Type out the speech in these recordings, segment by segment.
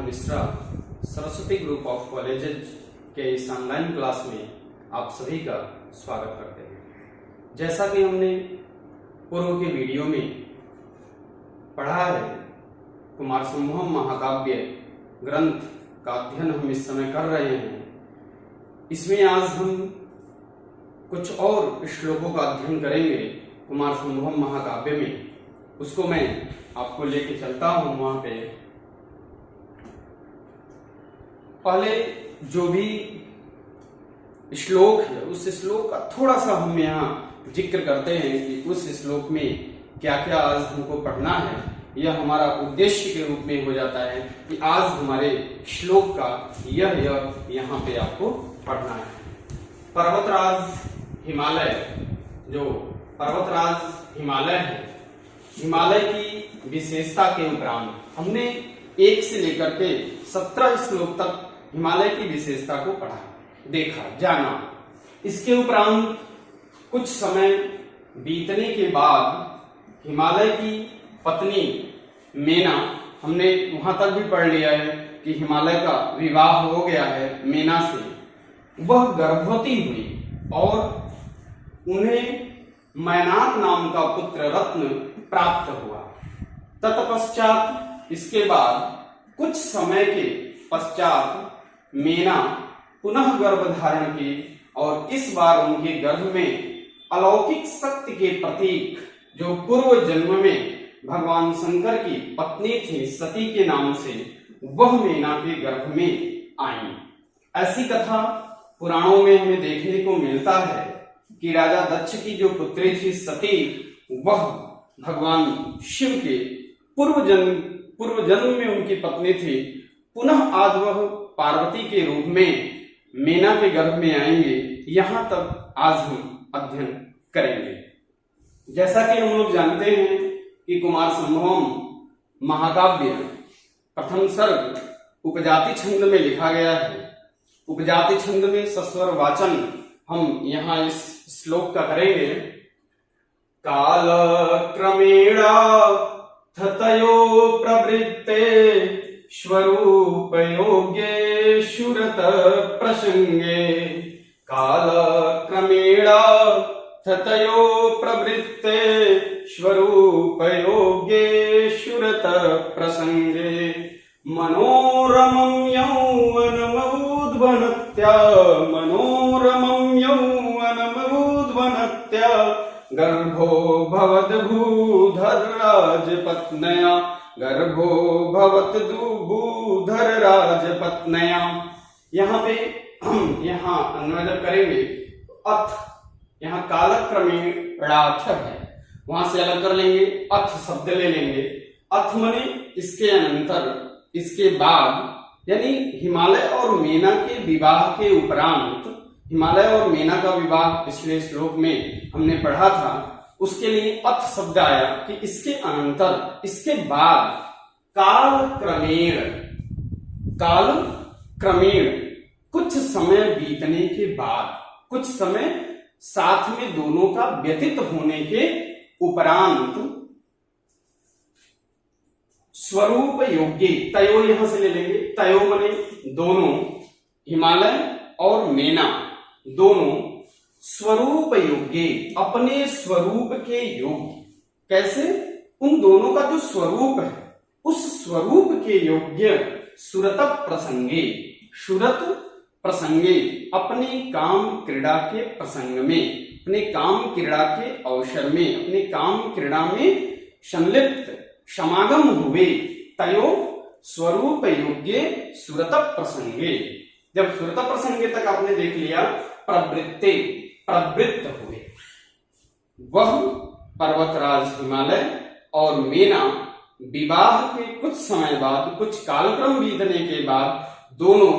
Mishra Saraswati group of colleges के इस online class में आप सभी का स्वागत करते हैं। जैसा कि हमने पूर्व के वीडियो में पढ़ा है, कुमार संभवम महाकाव्य ग्रंथ का अध्ययन हम इस समय कर रहे हैं। इसमें आज हम कुछ और श्लोकों का अध्ययन करेंगे कुमार संभवम महाकाव्य में। उसको मैं आपको लेके चलता हूं वहां पे। पहले जो भी श्लोक है उस श्लोक का थोड़ा सा हम यहाँ जिक्र करते हैं कि उस श्लोक में क्या क्या आज हमको पढ़ना है। यह हमारा उद्देश्य के रूप में हो जाता है कि आज हमारे श्लोक का यह यहाँ पे आपको पढ़ना है। पर्वतराज हिमालय, जो पर्वतराज हिमालय है, हिमालय की विशेषता के उपरांत हमने 1 से लेकर के 17 श्लोक तक हिमालय की विशेषता को पढ़ा, देखा, जाना। इसके उपरांत कुछ समय बीतने के बाद हिमालय की पत्नी मेना, हमने वहां तक भी पढ़ लिया है कि हिमालय का विवाह हो गया है मेना से। वह गर्भवती हुई और उन्हें मैनाक नाम का पुत्र रत्न प्राप्त हुआ। तत्पश्चात इसके बाद कुछ समय के पश्चात मेना पुनः गर्भ धारण की और इस बार उनके गर्भ में अलौकिक शक्ति के प्रतीक, जो पूर्व जन्म में भगवान शंकर की पत्नी थी सती के नाम से, वह मेना के गर्भ में आई। ऐसी कथा पुराणों में हमें देखने को मिलता है कि राजा दक्ष की जो पुत्री थी सती, वह भगवान शिव के पूर्व जन्म में उनकी पत्नी थी। पुनः आज वह पार्वती के रूप में मेना के गर्भ में आएंगे। यहां तक आज हम अध्ययन करेंगे। जैसा कि हम लोग जानते हैं कि कुमार संभवम महाकाव्य प्रथम सर्ग उपजाति छंद में लिखा गया है। उपजाति छंद में सस्वर वाचन हम यहाँ इस श्लोक का करेंगे। काल क्रमेणा थतयो प्रवृत्ते स्वरूप योग्ये शुरत प्रसंगे। काल क्रमेणा थतयो प्रवृत्ते स्वरूप योग्ये शुरत प्रसंगे। मनोरमं यौवनमुद्वनत्या, मनोरमं यौवनमुद्वनत्या, गर्भो भवद्भूधरराजपत्न्या, गर्भो भवद्भूधरराजपत्न्या। यहाँ पे हम यहाँ अन्वय करेंगे। अथ, यहाँ कालक्रमेणाथ है, वहां से अलग कर लेंगे, अथ शब्द ले लेंगे। अथ मने इसके अनंतर, इसके बाद, यानी हिमालय और मेना के विवाह के उपरांत। हिमालय और मेना का विवाह पिछले श्लोक में हमने पढ़ा था, उसके लिए अथ शब्द आया कि इसके अनंतर, इसके बाद, काल क्रमेण कुछ समय बीतने के बाद, कुछ समय साथ में दोनों का व्यतीत होने के उपरांत, स्वरूप योग्य, तयो यहां से ले लेंगे। तयो माने दोनों, हिमालय और मेना दोनों स्वरूप योग्य, अपने स्वरूप के योग्य। कैसे? उन दोनों का जो स्वरूप है उस स्वरूप के योग्य सुरत प्रसंगे, सुरत प्रसंगे, अपने काम क्रीड़ा के प्रसंग में, अपने काम क्रीड़ा के अवसर में, अपने काम क्रीड़ा में संलिप्त समागम हुए। तयो स्वरूप योग्य सुरत प्रसंगे। जब सुरत प्रसंगे तक आपने देख लिया, प्रवृत्त हुए। वह पर्वतराज हिमालय और मेना विवाह के कुछ समय बाद, कुछ कालक्रम बीतने के बाद, दोनों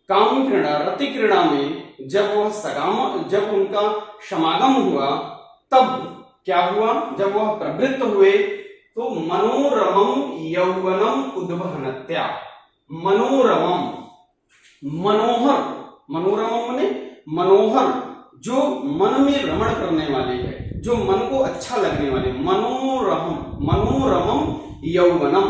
काम क्रीड़ा, रति क्रीड़ा में जब उनका समागम हुआ, तब क्या हुआ? जब वह प्रवृत्त हुए तो मनोरमं यौवनम उद्वहनत्या, मनोरमं, मनोहर, मनोरमं माने मनोहर, जो मन में रमण करने वाली है, जो मन को अच्छा लगने वाले। मनोरमं यौवनम,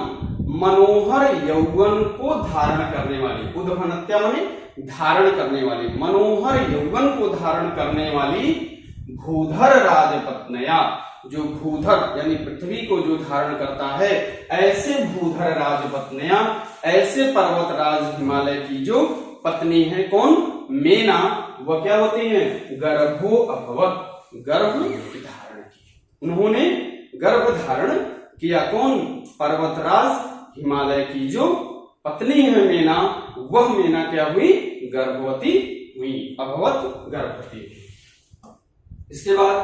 मनोहर यौवन को धारण करने वाली, उद्भवत्या माने धारण करने वाली, मनोहर यौवन को धारण करने वाली भूधर राजपत्निया, जो भूधर यानी पृथ्वी को जो धारण करता है, ऐसे भूधर राजपत्निया, ऐसे पर्वतराज हिमालय की जो पत्नी है, कौन? मेना, वह क्या होती है? गर्भो अभवत, गर्भ धारण की, उन्होंने गर्भ धारण किया। कौन? पर्वतराज हिमालय की जो पत्नी है मेना, वह मेना क्या हुई? गर्भवती हुई, अभवत गर्भवती। इसके बाद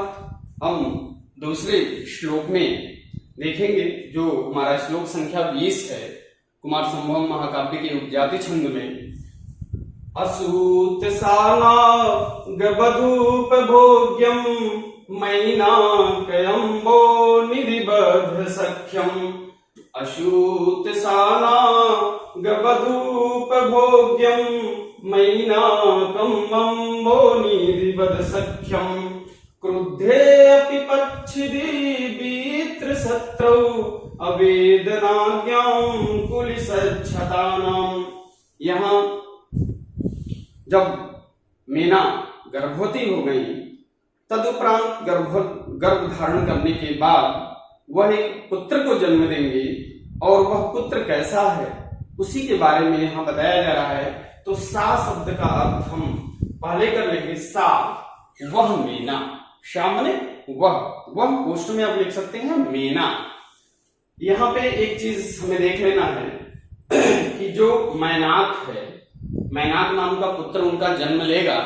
हम दूसरे श्लोक में देखेंगे, जो हमारा श्लोक संख्या 20 है, कुमार संभवम महाकाव्य के उपजाति छंद में, असूत साना गबधूप भोग्यम मैनाकयंबो निधिबद्ध सख्यम, अशूत साना गबधूप भोग्यम मैनाकंबो निधिबद्ध सख्यम, क्रुद्धे अपि पच्छिदीत्र शत्रौ अवेदनाज्ञां कुलिसच्छतानां। यहाँ जब मेना गर्भवती हो गई, तदुपरांत गर्भ धारण करने के बाद वह एक पुत्र को जन्म देंगे, और वह पुत्र कैसा है उसी के बारे में यहाँ बताया जा रहा है। तो सा शब्द का अर्थ हम पहले कर लेंगे। सा, वह मेना, शा माने वह पोस्ट में आप लिख सकते हैं मेना। यहाँ पे एक चीज हमें देख लेना है कि जो मैनाक है, मैनाक नाम का पुत्र उनका जन्म लेगा,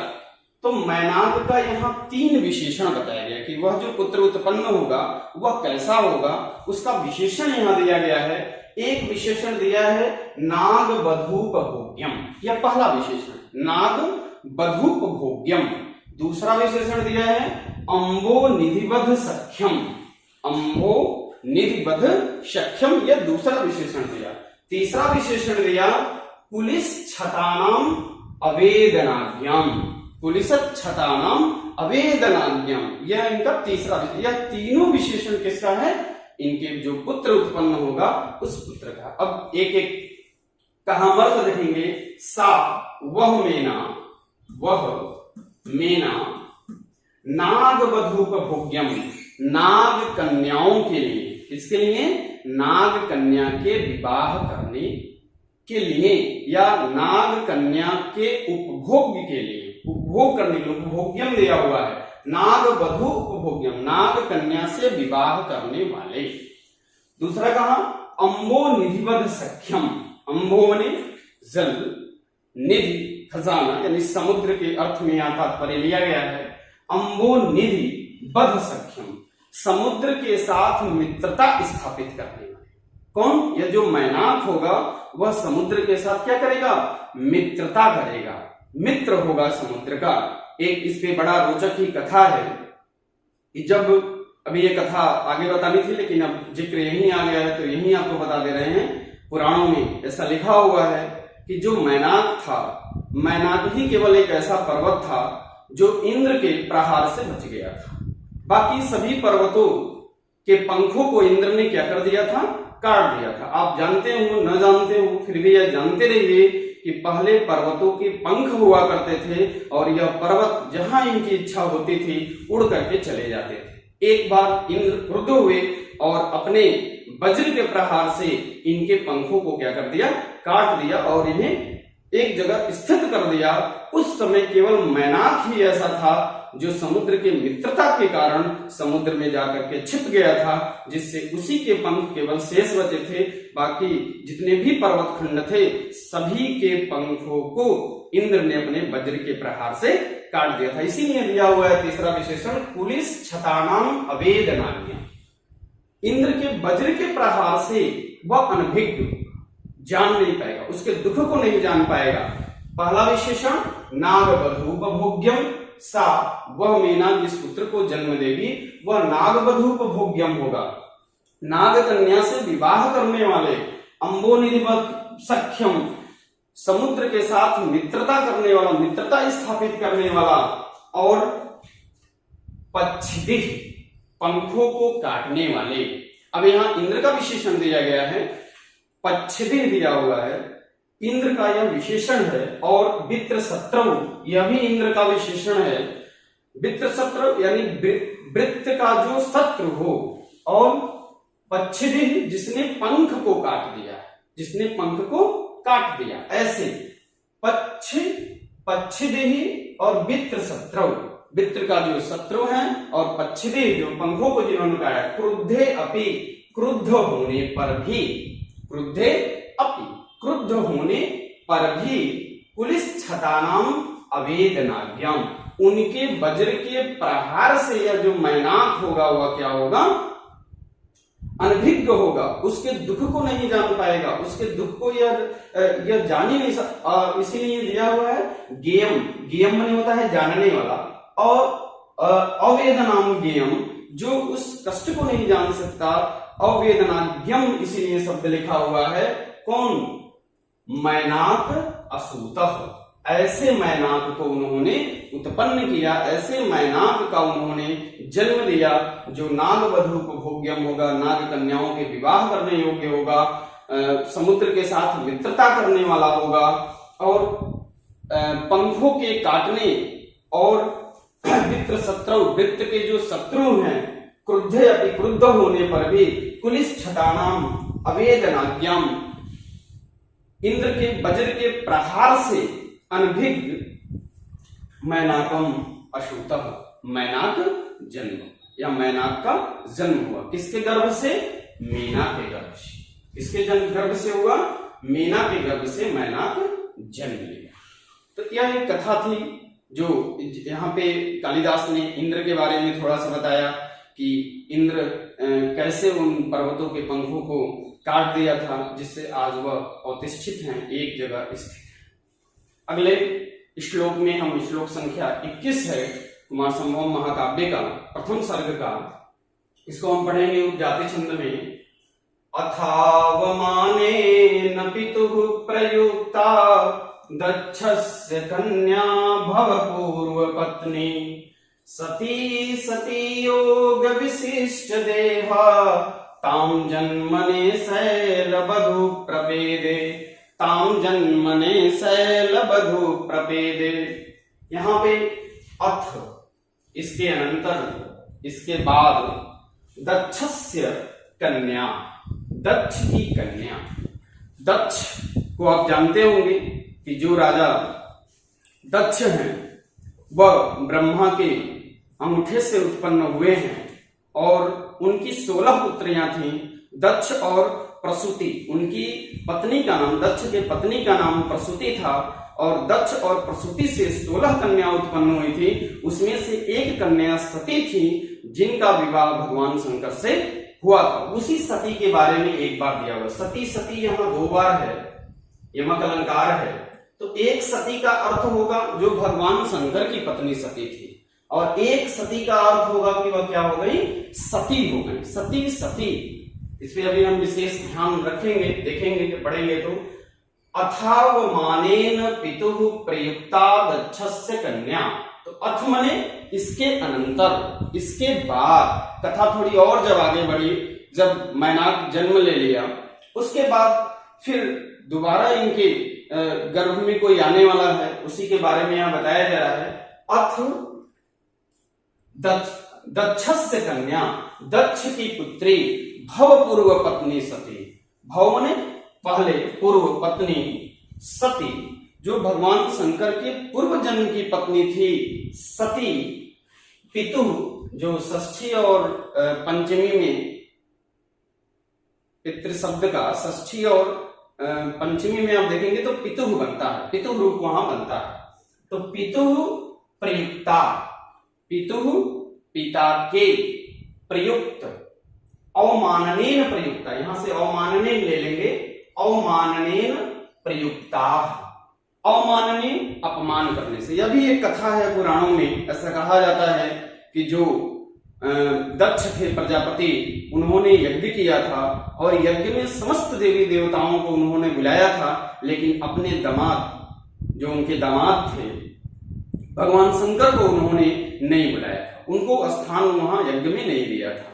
तो मैनाक का यहाँ 3 विशेषण बताया गया कि वह जो पुत्र उत्पन्न होगा वह कैसा होगा, उसका विशेषण यहाँ दिया गया है। एक विशेषण दिया है नाग बधूप भोग्यम, यह पहला विशेषण, नाग बधूप भोग्यम। दूसरा विशेषण दिया है अंबो निधिबद्ध सख्यम, अंबो निधिबद्ध सख्यम, यह दूसरा विशेषण दिया। तीसरा विशेषण दिया पुलिस छतानाम अवेदनाज्ञाम, पुलिस छतानाम अवेदनाज्ञाम, यह इनका तीसरा विशेषण। यह तीनों विशेषण किसका है? इनके जो पुत्र उत्पन्न होगा उस पुत्र का। अब एक एक कहां अर्थ देखेंगे। सा, वह मेना, नाग बधूप भोग्यम, नाग कन्याओं के लिए, किसके लिए? नाग कन्या के विवाह करने के लिए, या नाग कन्या के उपभोग के लिए, उपभोग करने के लिए, उपभोग्यम दिया हुआ है। नाग बधू उपभोग्यम, नाग कन्या से विवाह करने वाले। दूसरा कहा अंबो निधिबद्ध सख्यम, अंबो माने जल, निधि खजाना यानी समुद्र के अर्थ में यहाँ तात्पर्य लिया गया है। अंबो निधि बद्ध सख्यम, समुद्र के साथ मित्रता स्थापित करने वाले। कौन? यह जो मैनाक होगा वह समुद्र के साथ क्या करेगा? मित्रता करेगा, मित्र होगा समुद्र का। एक इस पे बड़ा रोचक ही कथा है कि जब, अभी ये कथा आगे बतानी थी लेकिन अब जिक्र यहीं आ गया है तो यहीं आपको बता दे रहे हैं। पुराणों में ऐसा लिखा हुआ है कि जो मैनाक था, मैनाक ही केवल एक ऐसा पर्वत था जो इंद्र के प्रहार से बच गया था। बाकी सभी पर्वतों के पंखों को इंद्र ने क्या कर दिया था? काट दिया था। आप जानते हो न जानते हो, फिर भी यह जानते रहिए कि पहले पर्वतों के पंख हुआ करते थे और यह पर्वत जहां इनकी इच्छा होती थी उड़ करके चले जाते थे। एक बार इंद्र क्रुद्ध हुए और अपने वज्र के प्रहार से इनके पंखों को क्या कर दिया? काट दिया और इन्हें एक जगह स्थित कर दिया। उस समय केवल मैनाक ही ऐसा था जो समुद्र के मित्रता के कारण समुद्र में जाकर के छिप गया था, जिससे उसी के पंख केवल शेष बचे थे। बाकी जितने भी पर्वत खंड थे सभी के पंखों को इंद्र ने अपने वज्र के प्रहार से काट दिया था। इसीलिए दिया हुआ है तीसरा विशेषण पुलिस छतानाम अवेदनाज्ञा। इंद्र के वज्र के प्रहार से वह अनभिज्ञ, जान नहीं पाएगा, उसके दुख को नहीं जान पाएगा। पहला विशेषण नाग बधूप भोग्यम, सा वह मेना जिस पुत्र को जन्म देगी वह नाग बधूप भोग्यम होगा, नाग कन्या से विवाह करने वाले। अंबो निधिबद्ध सख्यम, समुद्र के साथ मित्रता करने वाला, मित्रता स्थापित करने वाला। और पच्छिदिः, पंखों को काटने वाले। अब यहां इंद्र का विशेषण दिया गया है पच्छिदे दिया हुआ है, इंद्र का यह विशेषण है। और वित्र शत्रु यह भी इंद्र का विशेषण है। वित्र शत्रु यानी वृत्त का जो शत्रु हो, और पच्छिदे जिसने पंख को काट दिया, जिसने पंख को काट दिया, ऐसे पच्छिदे और वित्र शत्रु, वित्र का जो शत्रु है और पच्छिदे जो पंखों को जिन्होंने काटा, क्रुद्धे अपि क्रुद्ध होने पर भी, क्रुद्धे अपि क्रुद्ध होने पर भी पुलिस छतानाम अवेदनाज्ञम, उनके वज्र के प्रहार से यह जो मैनाक होगा वह क्या होगा, अनभिज्ञ होगा, उसके दुख को नहीं जान पाएगा, उसके दुख को यह जान ही नहीं सकता। और इसीलिए दिया हुआ है गेयम, गेयम माने होता है जानने वाला, और अवेदनाम गेयम जो उस कष्ट को नहीं जान सकता, अवेदनाज्ञम इसीलिए शब्द लिखा हुआ है। कौन? मैनाक असूतः, ऐसे मैनाक को उन्होंने उत्पन्न किया, ऐसे मैनाक का उन्होंने जन्म दिया जो नाग वधू को भोग्यम होगा, नाग कन्याओं के विवाह करने योग्य होगा, समुद्र के साथ मित्रता करने वाला होगा, और पंखों के काटने और वित्र शत्रु, वृत्त के जो शत्रु हैं, क्रुद्धे अपि क्रुद्ध होने पर भी कुलिस छटानाम अवेदनाज्ञम, इंद्र के वज्र के प्रहार से अनभिज्ञ मैनाकम अशुतः, मैनाक जन्म या मैनाक का जन्म हुआ। किसके गर्भ से? मीना के गर्भ से। किसके गर्भ से हुआ? मीना के गर्भ से मैनाक जन्म लिया। तो यह एक कथा थी जो यहाँ पे कालिदास ने इंद्र के बारे में थोड़ा सा बताया कि इंद्र कैसे उन पर्वतों के पंखों को काट दिया था, जिससे आज वह अवतिष्ठित हैं, एक जगह स्थित। अगले श्लोक में हम श्लोक संख्या 21 है कुमार संभव महाकाव्य का प्रथम सर्ग का, इसको हम पढ़ेंगे जाति छंद में। अथावमानेन पितुः प्रयुक्ता दक्षस्य कन्या भव पूर्व पत्नी, सती सती योग विशिष्ट देहा, ताम जन्मने शैलबधू प्रपेदे, ताम जन्मने शैलबधू प्रपेदे। यहाँ पे अथ, इसके अनंतर, इसके बाद दक्षस्य कन्या, दक्ष की कन्या। दक्ष को आप जानते होंगे कि जो राजा दक्ष हैं वह ब्रह्मा के अंगूठे से उत्पन्न हुए हैं, और उनकी 16 पुत्रियां थीं। दक्ष और प्रसूति, उनकी पत्नी का नाम, दक्ष के पत्नी का नाम प्रसूति था, और दक्ष और प्रसूति से 16 कन्या उत्पन्न हुई थी। उसमें से एक कन्या सती थी, जिनका विवाह भगवान शंकर से हुआ था। उसी सती के बारे में एक बार दिया हुआ। सती सती यहाँ 2 बार है, यमक अलंकार है। तो एक सती का अर्थ होगा जो भगवान शंकर की पत्नी सती थी, और एक सती का अर्थ होगा कि वह क्या हो गई, सती हो गई। सती सती, इस पे अभी हम विशेष ध्यान रखेंगे, देखेंगे, पढ़ेंगे। तो अथावमानेन पितुः प्रयुक्ता दक्षस्य कन्या, तो अथ मने इसके अनंतर, इसके बाद। कथा थोड़ी और जब आगे बढ़ी, जब मैनाक जन्म ले लिया, उसके बाद फिर दोबारा इनके गर्भ में कोई आने वाला है, उसी के बारे में यहाँ बताया जा रहा है। अथ दक्षस्य कन्या, दक्ष की पुत्री, भव पूर्व पत्नी सती। भव ने पहले, पूर्व पत्नी, सती जो भगवान शंकर के पूर्व जन्म की पत्नी थी सती। पितु जो षष्ठी और पंचमी में, पितृ शब्द का षष्ठी और पंचमी में आप देखेंगे तो पितु बनता है, पितु रूप वहां बनता है। तो पितु प्रयुक्ता, पितु पिता के, प्रयुक्त, अवमाननेन प्रयुक्ता, यहां से अवमाननेन ले लेंगे, अवमाननेन प्रयुक्ता। अवमाननेन अपमान करने से। यह भी एक कथा है पुराणों में। ऐसा कहा जाता है कि जो दक्ष थे प्रजापति, उन्होंने यज्ञ किया था, और यज्ञ में समस्त देवी देवताओं को उन्होंने बुलाया था, लेकिन अपने दामाद, जो उनके दामाद थे भगवान शंकर को उन्होंने नहीं बुलाया था, उनको स्थान वहां यज्ञ में नहीं दिया था।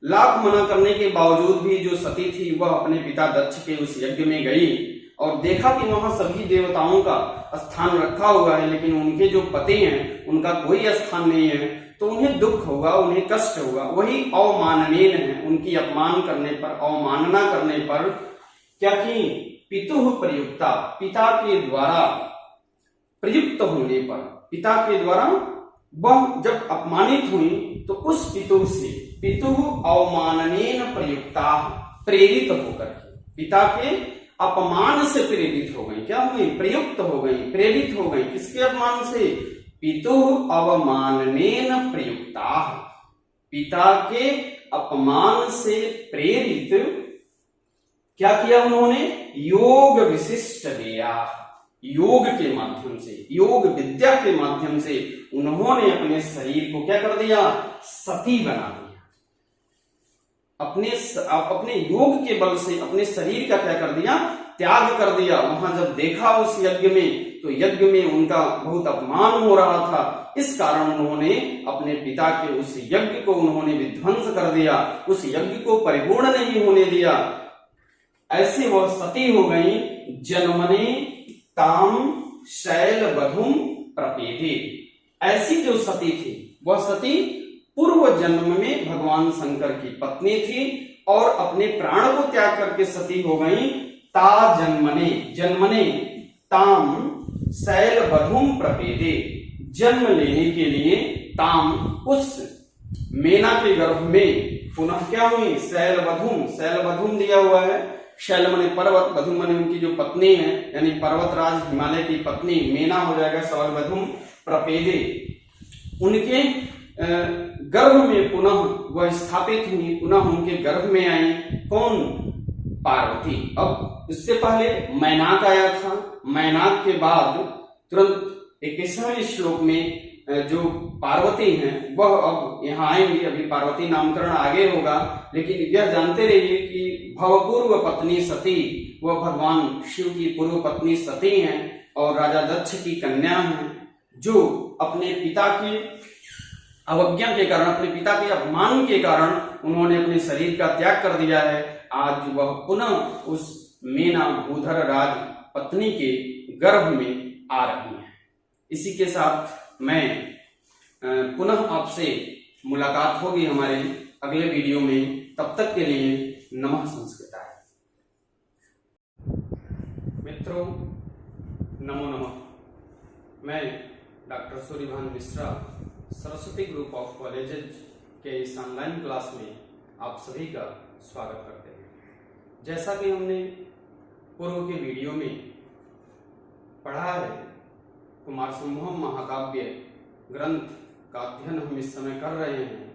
लाख मना करने के बावजूद भी जो सती थी वह अपने पिता दक्ष के उस यज्ञ में गई और देखा कि वहां सभी देवताओं का स्थान रखा हुआ है, लेकिन उनके जो पति हैं उनका कोई स्थान नहीं है, तो उन्हें दुख होगा, उन्हें कष्ट होगा। वही अवमाननीय है, उनकी अपमान करने पर, अवमानना करने पर क्या की, पितुः प्रयुक्ता, पिता के द्वारा प्रयुक्त होने पर, पिता के द्वारा वह जब अपमानित हुई तो उस पितुः से, पितुः अवमाननेन प्रयुक्ता, प्रेरित होकर पिता के अपमान से प्रेरित हो गई, क्या हो गई, प्रयुक्त हो गई, प्रेरित हो गई। किसके अपमान से, पितुः अवमाननेन प्रयुक्ता, पिता के अपमान से प्रेरित क्या किया उन्होंने, योग विशिष्ट दिया, योग के माध्यम से, योग विद्या के माध्यम से उन्होंने अपने शरीर को क्या कर दिया, सती बना दिया। अपने योग के बल से अपने शरीर का क्या कर दिया, त्याग कर दिया। वहां जब देखा उस यज्ञ में तो यज्ञ में उनका बहुत अपमान हो रहा था, इस कारण उन्होंने अपने पिता के उस यज्ञ को उन्होंने विध्वंस कर दिया, उस यज्ञ को परिपूर्ण नहीं होने दिया। ऐसे वह सती हो गई, जन्मने ताम शैल बधुम प्रपेदे। ऐसी जो सती थी वह सती पूर्व जन्म में भगवान शंकर की पत्नी थी और अपने प्राण को त्याग करके सती हो गई। ता जन्मने, जन्मने ताम शैल बधुम प्रपेदे, जन्म लेने के लिए ताम, उस मेना के गर्भ में पुनः क्या हुई, शैल बधुम, शैल बधुम दिया हुआ है, शैल मने पर्वत, बधुम मने उनकी जो पत्नी है, यानी पर्वतराज हिमालय की पत्नी, मेना हो जाएगा शैल बधुम प्रपेदे, उनके गर्भ में पुनः वह स्थापित हुई, पुनः उनके गर्भ में आई। कौन, पार्वती। अब इससे पहले मैनाक आया था, मैनाक के बाद तुरंत 21वें श्लोक में जो पार्वती हैं वह अब यहाँ आएंगी। अभी पार्वती नामकरण आगे होगा, लेकिन यह जानते रहिए कि भवपूर्व पत्नी सती, वह भगवान शिव की पूर्व पत्नी सती हैं और राजा दक्ष की कन्या हैं, जो अपने पिता की अवज्ञा के कारण, अपने पिता के अपमान के कारण उन्होंने अपने शरीर का त्याग कर दिया है। आज वह पुनः उस मेना भूधर राज पत्नी के गर्भ में आ रही है। इसी के साथ मैं पुनः आपसे मुलाकात होगी हमारे अगले वीडियो में। तब तक के लिए नमः संस्कृताय। मित्रों नमो नमः। मैं doctor Suryabhan Mishra Saraswati group of colleges के इस ऑनलाइन क्लास में आप सभी का स्वागत करते हैं। जैसा कि हमने पूर्व के वीडियो में पढ़ा है, कुमार संभवम महाकाव्य ग्रंथ का अध्ययन हम इस समय कर रहे हैं।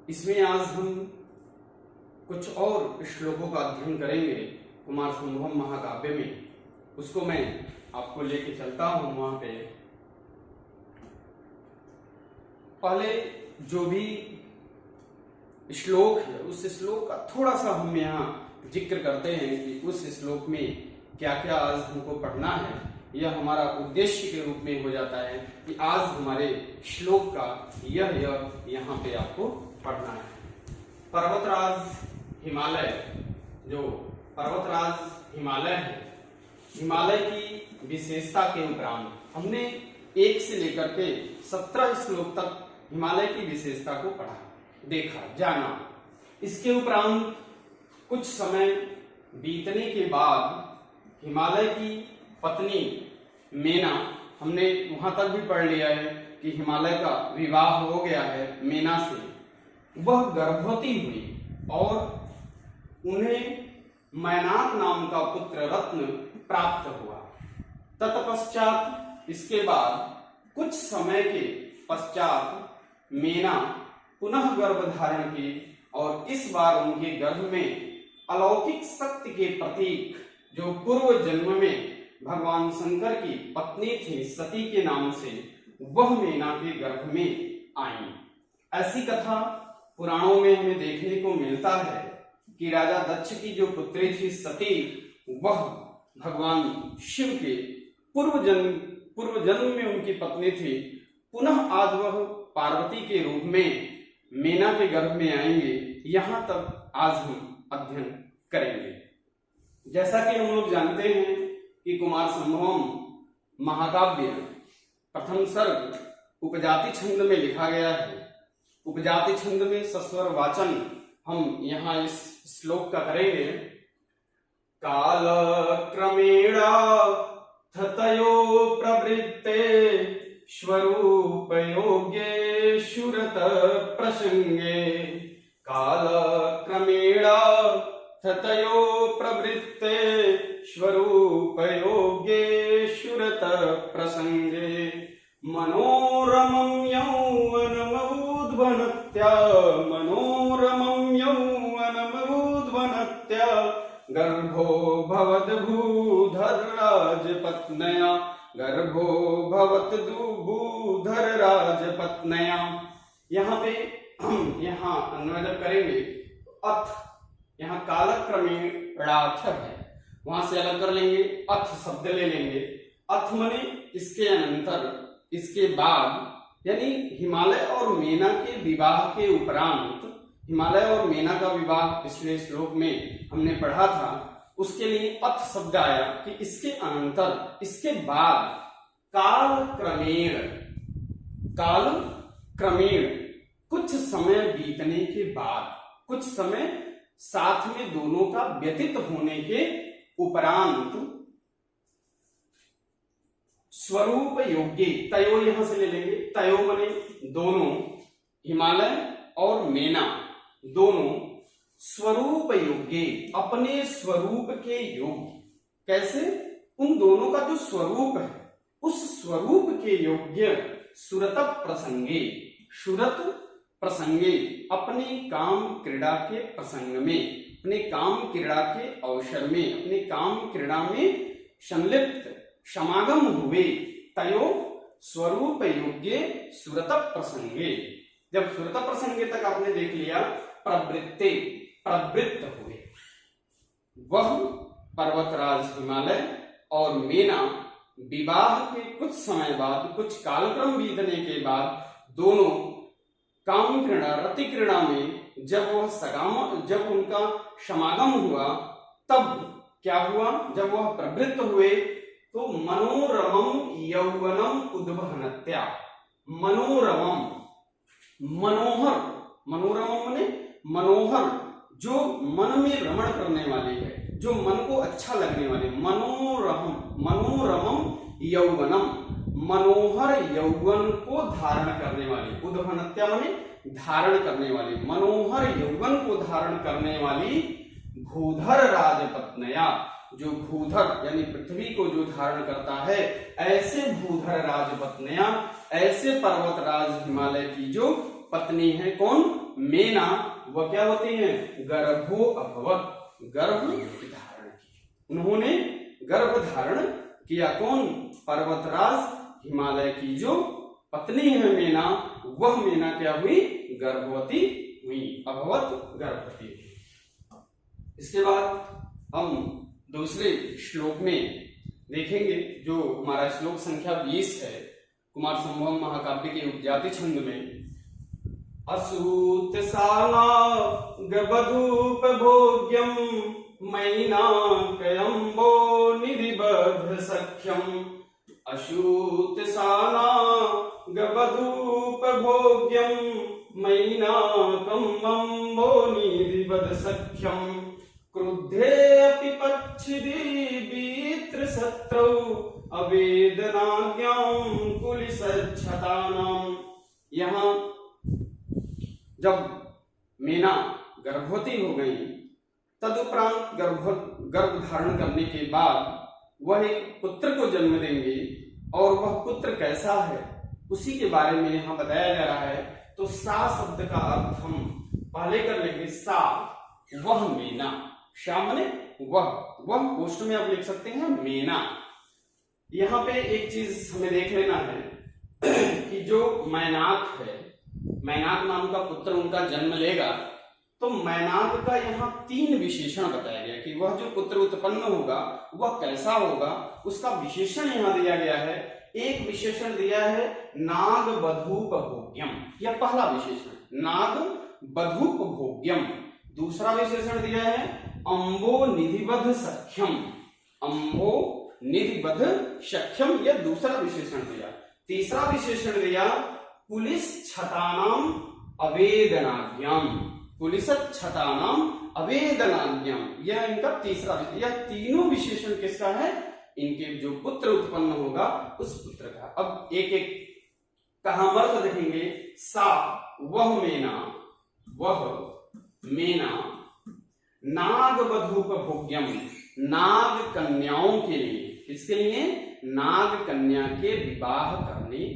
इसमें आज हम कुछ और श्लोकों का अध्ययन करेंगे कुमार संभवम महाकाव्य में। उसको मैं आपको लेके चलता हूं वहां पे। पहले जो भी श्लोक है उस श्लोक का थोड़ा सा हम यहाँ जिक्र करते हैं कि उस श्लोक में क्या क्या आज हमको पढ़ना है। यह हमारा उद्देश्य के रूप में हो जाता है कि आज हमारे श्लोक का यह यहाँ पे आपको पढ़ना है। पर्वतराज हिमालय, जो पर्वतराज हिमालय है, हिमालय की विशेषता के उपरांत हमने 1 से लेकर के 17 श्लोक तक हिमालय की विशेषता को पढ़ा, देखा, जाना। इसके उपरांत कुछ समय बीतने के बाद हिमालय की पत्नी मेना, हमने वहां तक भी पढ़ लिया है कि हिमालय का विवाह हो गया है मेना से। वह गर्भवती हुई और उन्हें मैनाक नाम का पुत्र रत्न प्राप्त हुआ। तत्पश्चात, इसके बाद कुछ समय के पश्चात मेना पुनः गर्भ धारण की और इस बार उनके गर्भ में अलौकिक शक्ति के प्रतीक, जो पूर्व जन्म में भगवान शंकर की पत्नी थी सती के नाम से, वह मेना के गर्भ में आई। ऐसी कथा पुराणों में हमें देखने को मिलता है कि राजा दक्ष की जो पुत्री थी सती, वह भगवान शिव के पूर्व जन्म में उनकी पत्नी थी। पुनः आज वह पार्वती के रूप में मेना के गर्भ में आएंगे यहाँ तक आज हम अध्ययन करेंगे। जैसा कि हम लोग जानते हैं कि कुमार संभवम महाकाव्य प्रथम सर्ग उपजाति छंद में लिखा गया है। उपजाति छंद में सस्वर वाचन हम यहाँ इस श्लोक का करेंगे। काल क्रमेणा थतयो प्रवृत्ते स्वरूप योग्ये शुरत प्रसंगे। काल क्रमेणा थतयो प्रवृत्ते स्वरूप योग्ये शुरत प्रसंगे। मनोरमं यौवनमुद्वनत्या मनोरमं यौवनमुद्वनत्या गर्भो भवद्भूधरराजपत्न्या गर्भो भूधरराजपत्न्या। यहाँ पे हम यहाँ अन्वय जब करेंगे अथ, यहाँ कालक्रमेणाथ है, वहां से अलग कर लेंगे, अथ शब्द ले लेंगे। अथ मने इसके अनंतर, इसके बाद, यानी हिमालय और मेना के विवाह के उपरांत। हिमालय और मेना का विवाह पिछले श्लोक में हमने पढ़ा था, उसके लिए अथ शब्द आया कि इसके अनंतर, इसके बाद काल क्रमेण कुछ समय बीतने के बाद, कुछ समय साथ में दोनों का व्यतीत होने के उपरांत स्वरूप योग्य, तयो यहां से ले लेंगे, तयो माने दोनों, हिमालय और मेना दोनों स्वरूप योग्य, अपने स्वरूप के योग्य। कैसे? उन दोनों का जो स्वरूप है उस स्वरूप के योग्य सुरत प्रसंगे, सुरत प्रसंगे, अपने काम क्रीड़ा के प्रसंग में, अपने काम क्रीड़ा के अवसर में, अपने काम क्रीड़ा में संलिप्त समागम हुए। तयो स्वरूप योग्य सुरत प्रसंगे। जब सुरत प्रसंगे तक आपने देख लिया, प्रवृत्ते प्रवृत्त हुए, वह पर्वतराज हिमालय और मेना विवाह के कुछ समय बाद, कुछ कालक्रम बीतने के बाद दोनों काम क्रीड़ा, रति क्रीड़ा में जब उनका समागम हुआ, तब क्या हुआ? जब वह प्रवृत्त हुए तो मनोरमं यौवनम उद्वहनत्या, मनोरमं, मनोहर, मनोरमं माने मनोहर, जो मन में रमण करने वाली है, जो मन को अच्छा लगने वाले, मनोरमं यौवनम, मनोहर यौवन को धारण करने वाली, उद्वहनत्या माने धारण करने वाली, मनोहर यौवन को धारण करने वाली भूधर राजपत्न्या, जो भूधर यानी पृथ्वी को जो धारण करता है, ऐसे भूधर राजपत्न्या, ऐसे पर्वतराज हिमालय की जो पत्नी है, कौन? मेना, वह क्या होती है? गर्भो अभवत, गर्भ धारण की, उन्होंने गर्भ धारण किया। कौन? पर्वतराज हिमालय की जो पत्नी है मेना, वह मेना क्या हुई? गर्भवती हुई, अभवत गर्भवती। इसके बाद हम दूसरे श्लोक में देखेंगे, जो हमारा श्लोक संख्या 20 है, कुमार संभवम महाकाव्य के उपजाति छंद में। असूत साला गबधूपभोग्यम मैनाकयम्बो निधिबद्ध सख्यम। असूत साला गबधूपभोग्यम मैनाकम्बो निधिबद्ध सख्यम। क्रुद्धे अपि पक्षिदीत्र शत्रौ अवेदनाज्ञां कुलिसच्छतानां। यहाँ जब मेना गर्भवती हो गई, तदुपरांत गर्भ धारण करने के बाद वह एक पुत्र को जन्म देंगे, और वह पुत्र कैसा है उसी के बारे में यहाँ बताया जा रहा है। तो सा शब्द का अर्थ हम पहले कर लेंगे, सा, वह मेना, शा माने वह पोस्ट में आप लिख सकते हैं मेना। यहाँ पे एक चीज हमें देख लेना है कि जो मैनाक है, मैनाक नाम का पुत्र उनका जन्म लेगा, तो मैनाक का यहाँ 3 विशेषण बताया गया कि वह जो पुत्र उत्पन्न होगा वह कैसा होगा, उसका विशेषण यहाँ दिया गया है। एक विशेषण दिया है नाग बधूप भोग्यम, यह पहला विशेषण नाग बधूप भोग्यम। दूसरा विशेषण दिया है अम्बो निधिबद्ध सख्यम, अम्बो निधिबद्ध सख्यम, यह दूसरा विशेषण दिया। तीसरा विशेषण दिया पुलिस छतानाम अवेदनाज्ञाम, पुलिस छतानाम अवेदनाज्ञाम, यह इनका तीसरा विशेषण। यह तीनों विशेषण किसका है? इनके जो पुत्र उत्पन्न होगा उस पुत्र का। अब एक एक कहामर्थ देखेंगे। सा वह मेना, वह मेना नाग बधूप भोग्यम, नाग कन्याओं के लिए, किसके लिए? नाग कन्या के विवाह करने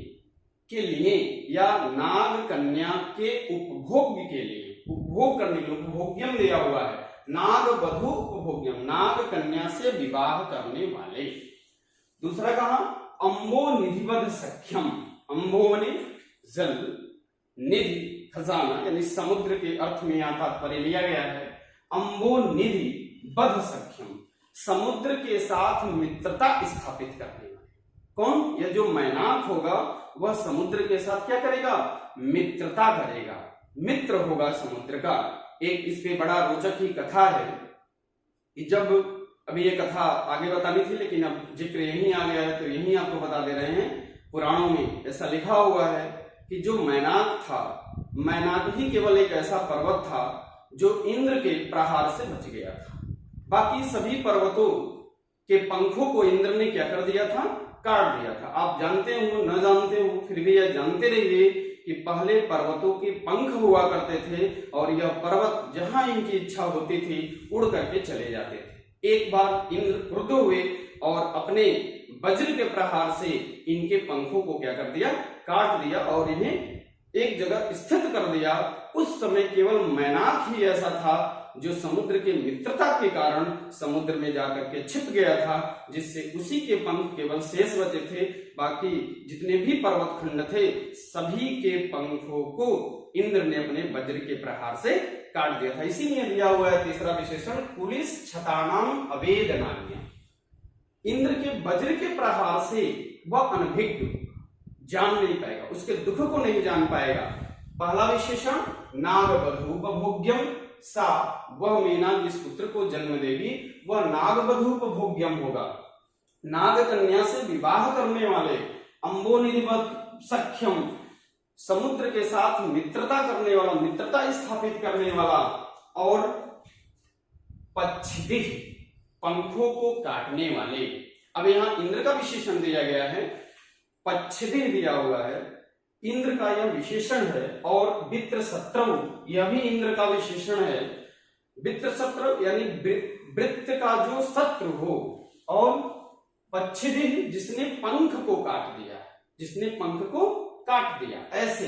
के लिए या नाग कन्या के उपभोग के लिए, उपभोग करने के लिए, उपभोग्यम दिया हुआ है। नाग बधू उपभोग्यम, नाग कन्या से विवाह करने वाले। दूसरा कहा अम्बो निधिबद्ध सख्यम, अम्बो ने जल, निधि खजाना यानी समुद्र के अर्थ में यहाँ तात्पर्य लिया गया है। अम्बो निधि बद्ध सख्यम, समुद्र के साथ मित्रता स्थापित करने वाले। कौन? यह जो मैनाक होगा वह समुद्र के साथ क्या करेगा? मित्रता करेगा, मित्र होगा समुद्र का। एक इस पे बड़ा रोचक ही कथा है कि जब, अभी ये कथा आगे बतानी थी लेकिन अब जिक्र यहीं आ गया है तो यहीं आपको बता दे रहे हैं। पुराणों में ऐसा लिखा हुआ है कि जो मैनाक था, मैनाक ही केवल एक ऐसा पर्वत था जो इंद्र के प्रहार से बच गया था। बाकी सभी पर्वतों के पंखों को इंद्र ने क्या कर दिया था? काट दिया था। आप जानते हो न जानते हो, फिर भी यह जानते रहिए कि पहले पर्वतों के पंख हुआ करते थे और यह पर्वत जहां इनकी इच्छा होती थी उड़ करके चले जाते थे। एक बार इंद्र क्रुद्ध हुए और अपने वज्र के प्रहार से इनके पंखों को क्या कर दिया? काट दिया और इन्हें एक जगह स्थित कर दिया। उस समय केवल मैनाक ही ऐसा था जो समुद्र के मित्रता के कारण समुद्र में जाकर के छिप गया था, जिससे उसी के पंख केवल शेष बचे थे। बाकी जितने भी पर्वत खंड थे सभी के पंखों को इंद्र ने अपने वज्र के प्रहार से काट दिया था। इसीलिए दिया हुआ है तीसरा विशेषण पुलिस छतानाम अवेदनाज्ञा। इंद्र के वज्र के प्रहार से वह अनभिज्ञ, जान नहीं पाएगा, उसके दुख को नहीं जान पाएगा। पहला विशेषण नाग बधूप भोग्यम, सा वह मेना जिस पुत्र को जन्म देगी वह नाग बधूप भोग्यम होगा, नाग कन्या से विवाह करने वाले। अम्बो निधिबद्ध सख्यम, समुद्र के साथ मित्रता करने वाला, मित्रता स्थापित करने वाला। और पच्छिदिह, पंखों को काटने वाले। अब यहां इंद्र का विशेषण दिया गया है, पच्छिदिह दिया हुआ है, इंद्र का यह विशेषण है। और वित्र शत्रु, यह भी इंद्र का विशेषण है। वित्र शत्रु यानी वृत्त का जो शत्रु हो। और पच्छिदिह जिसने पंख को काट दिया, जिसने पंख को काट दिया, ऐसे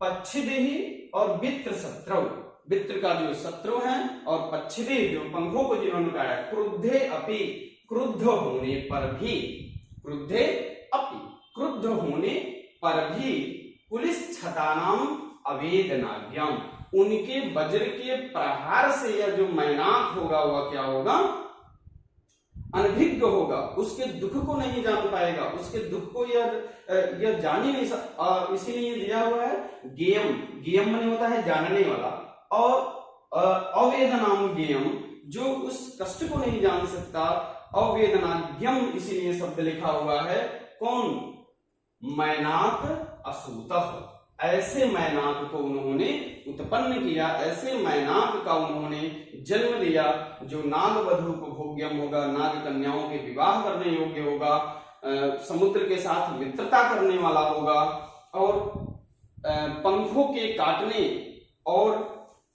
पच्छिदिह और वित्र शत्रु, वित्र का जो शत्रु है और पच्छिदिह जो पंखों को जिन्होंने काटा। क्रुद्धे अपि, क्रुद्ध होने पर भी, क्रुद्धे अपि, क्रुद्ध होने पर भी पुलिस छतानाम अवेदनाज्ञाम, उनके वज्र के प्रहार से यह जो मैनाक होगा वह क्या होगा? अनभिज्ञ होगा, उसके दुख को नहीं जान पाएगा, उसके दुख को यह जान ही नहीं सकता। इसीलिए दिया हुआ है गेयम, गेयम माने होता है जानने वाला, और अवेदनाम गेयम जो उस कष्ट को नहीं जान सकता। अवेदनाज्ञम इसीलिए शब्द लिखा हुआ है। कौन? मैनाक असूतः, ऐसे मैनाक को उन्होंने उत्पन्न किया, ऐसे मैनाक का उन्होंने जन्म दिया जो नाग बधूप भोग्यम होगा, नाग कन्याओं के विवाह करने योग्य होगा, समुद्र के साथ मित्रता करने वाला होगा, और पंखों के काटने और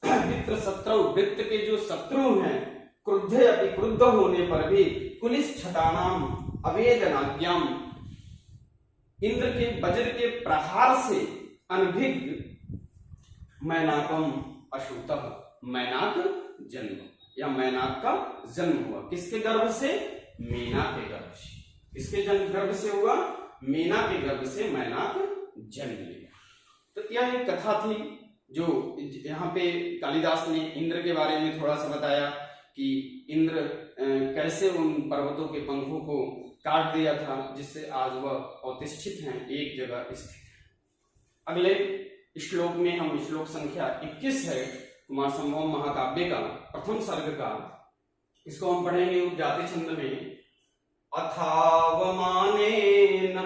वित्र शत्रु, वृत्त के जो शत्रु हैं, क्रुद्धे अपि, क्रुद्ध होने पर भी पुलिस छतानाम अवेदनाज्ञाम, इंद्र के वज्र के प्रहार से अनभिज्ञ मैनाकम अशुतः, मैनाक जन्म या मैनाक का जन्म हुआ। किसके गर्भ से? मीना के गर्भ से। किसके गर्भ से हुआ? मीना के गर्भ से मैनाक जन्म लिया। तो यह एक कथा थी जो यहाँ पे कालिदास ने इंद्र के बारे में थोड़ा सा बताया कि इंद्र कैसे उन पर्वतों के पंखों को काट दिया था, जिससे आज वह अवतिष्ठित हैं, एक जगह स्थित है। अगले श्लोक में हम श्लोक संख्या 21 है कुमार संभवम महाकाव्य का प्रथम सर्ग का, इसको हम पढ़ेंगे उपजाति छंद में। अथावमानेन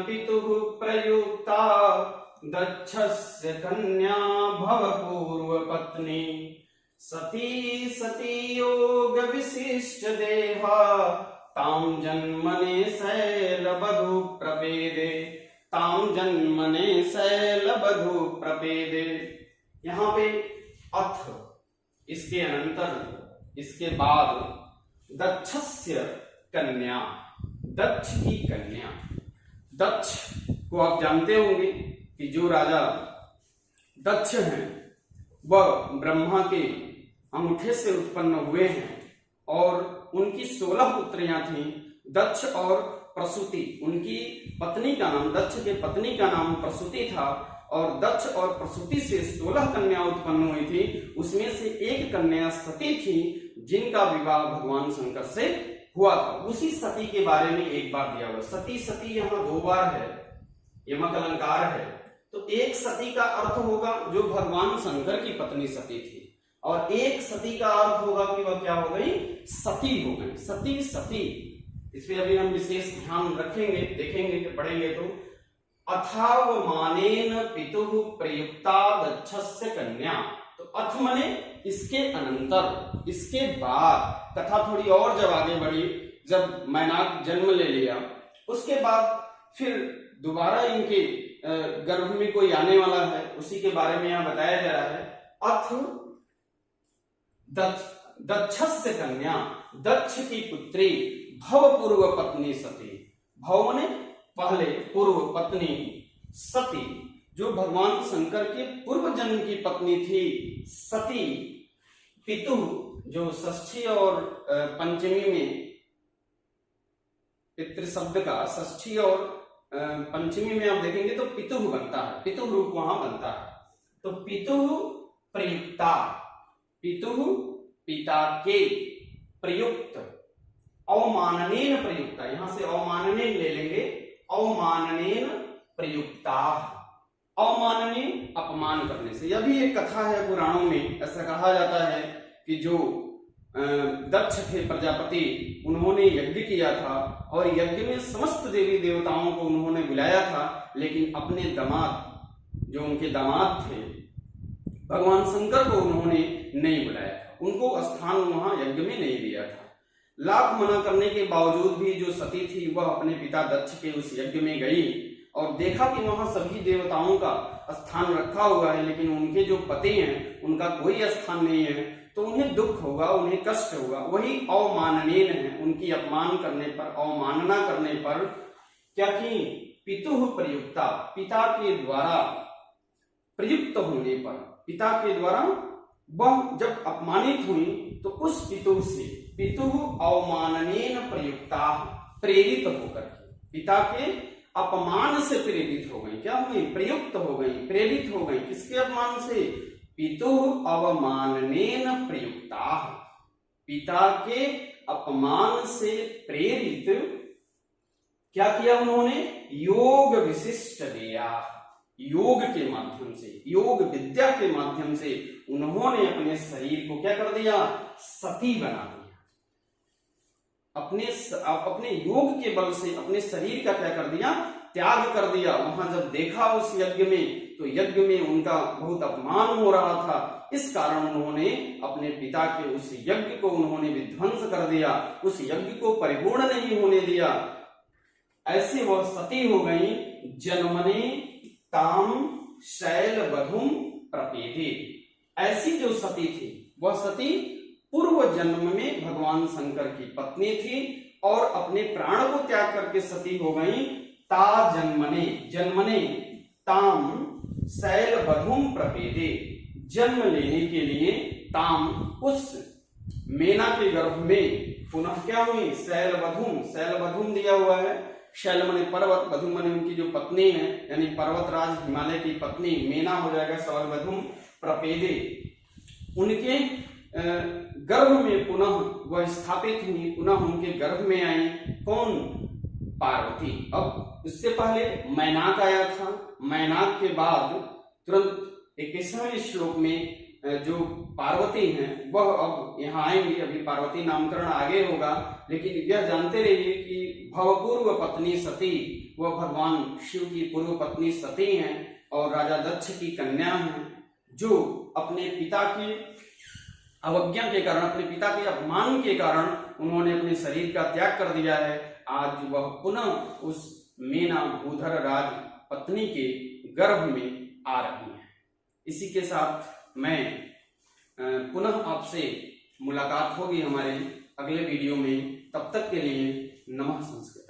पितुः प्रयुक्ता दक्षस्य कन्या भवपूर्व पत्नी सती सती योग विशिष्ट देहा ताम जन्मने शैलबधू प्रपेदे ताम जन्मने शैलबधू प्रपेदे। यहाँ पे अथ, इसके अनंतर, इसके बाद दक्षस्य कन्या, दक्ष की कन्या। दक्ष को आप जानते होंगे कि जो राजा दक्ष हैं वह ब्रह्मा के अंगूठे से उत्पन्न हुए हैं और उनकी 16 पुत्रियां थीं। दक्ष और प्रसूति, उनकी पत्नी का नाम, दक्ष के पत्नी का नाम प्रसूति था और दक्ष और प्रसूति से 16 कन्या उत्पन्न हुई थी। उसमें से एक कन्या सती थी जिनका विवाह भगवान शंकर से हुआ था। उसी सती के बारे में एक बार दिया हुआ। सती सती यहाँ 2 बार है, यमक अलंकार है। तो एक सती का अर्थ होगा जो भगवान शंकर की पत्नी सती थी, और एक सती का अर्थ होगा कि वह क्या हो गई, सती हो गई। सती सती, इस पे अभी हम विशेष ध्यान रखेंगे, देखेंगे कि पढ़ेंगे तो। अथावमानेन पितुः प्रयुक्ता दक्षस्य कन्या, तो अथ मने इसके अनंतर, इसके बाद। कथा थोड़ी और जब आगे बढ़ी, जब मैनाक जन्म ले लिया, उसके बाद फिर दोबारा इनके गर्भ में कोई आने वाला है, उसी के बारे में यहाँ बताया जा रहा है। अथ दक्षस्य कन्या, दक्ष की पुत्री भव पूर्व पत्नी सती। भव ने पहले, पूर्व पत्नी सती जो भगवान शंकर के पूर्व जन्म की पत्नी थी सती। पितु जो षष्ठी और पंचमी में, पितृ शब्द का षष्ठी और पंचमी में आप देखेंगे तो पितु बनता है, पितु रूप वहां बनता है। तो पितु प्रयुक्ता, पितु पिता के, प्रयुक्त अवमाननेन प्रयुक्ता, यहां से अवमाननेन ले लेंगे, अवमाननेन प्रयुक्ता। अवमाननेन अपमान करने से। यह भी एक कथा है पुराणों में, ऐसा कहा जाता है कि जो दक्ष थे प्रजापति, उन्होंने यज्ञ किया था और यज्ञ में समस्त देवी देवताओं को उन्होंने बुलाया था, लेकिन अपने दामाद, जो उनके दामाद थे भगवान शंकर को उन्होंने नहीं बुलाया था, उनको स्थान वहां यज्ञ में नहीं दिया था। लाख मना करने के बावजूद भी जो सती थी वह अपने पिता दक्ष के उस यज्ञ में गई और देखा कि वहां सभी देवताओं का स्थान रखा हुआ है, लेकिन उनके जो पति हैं उनका कोई स्थान नहीं है, तो उन्हें दुख होगा, उन्हें कष्ट होगा। वही अवमाननीय है, उनकी अपमान करने पर, अवमानना करने पर क्या की, पितुः प्रयुक्ता, पिता के द्वारा प्रयुक्त होने पर, पिता के द्वारा वह जब अपमानित हुई तो उस पितु से, पितुः अवमाननेन प्रयुक्ता, प्रेरित होकर, पिता के अपमान से प्रेरित हो गई। क्या हो गई, प्रयुक्त हो गई, प्रेरित हो गई। किसके अपमान से, पितुः अवमाननेन प्रयुक्ता, पिता के अपमान से प्रेरित क्या किया उन्होंने, योग विशिष्ट दिया, योग के माध्यम से, योग विद्या के माध्यम से उन्होंने अपने शरीर को क्या कर दिया, सती बना दिया। अपने योग के बल से अपने शरीर का क्या कर दिया, त्याग कर दिया। वहां जब देखा उस यज्ञ में, तो यज्ञ में उनका बहुत अपमान हो रहा था, इस कारण उन्होंने अपने पिता के उस यज्ञ को उन्होंने विध्वंस कर दिया, उस यज्ञ को परिपूर्ण नहीं होने दिया। ऐसे वह सती हो गई। जन्मने ताम शैलबधुम प्रपेदे, ऐसी जो सती थी वह सती पूर्व जन्म में भगवान शंकर की पत्नी थी और अपने प्राण को त्याग करके सती हो गई। ता जन्मने, जन्मने ताम शैलबधुम प्रपेदे, जन्म लेने के लिए ताम, उस मेना के गर्भ में पुनः क्या हुई, शैलबधुम, शैलबधुम दिया हुआ है। शैल मने पर्वत, बधुम मने उनकी जो पत्नी है, यानी पर्वतराज हिमालय की पत्नी, मेना हो जाएगा शैलबधुम प्रपेदे, उनके गर्भ में पुनः वह स्थापित हुई, पुनः उनके गर्भ में आई। कौन, पार्वती। अब इससे पहले मैनाक आया था, मैनाक के बाद तुरंत 21वें श्लोक में जो पार्वती हैं वह अब यहाँ आएंगी। अभी पार्वती नामकरण आगे होगा, लेकिन यह जानते रहिए कि भवपूर्व पत्नी सती, वह भगवान शिव की पूर्व पत्नी सती हैं और राजा दक्ष की कन्या हैं, जो अपने पिता की अवज्ञा के कारण, अपने पिता के अपमान के कारण उन्होंने अपने शरीर का त्याग कर दिया है। आज वह पुनः उस मेना भूधर राज पत्नी के गर्भ में आ रही हैं। इसी के साथ मैं पुनः आपसे मुलाकात होगी हमारे अगले वीडियो में। तब तक के लिए नमः संस्कृत।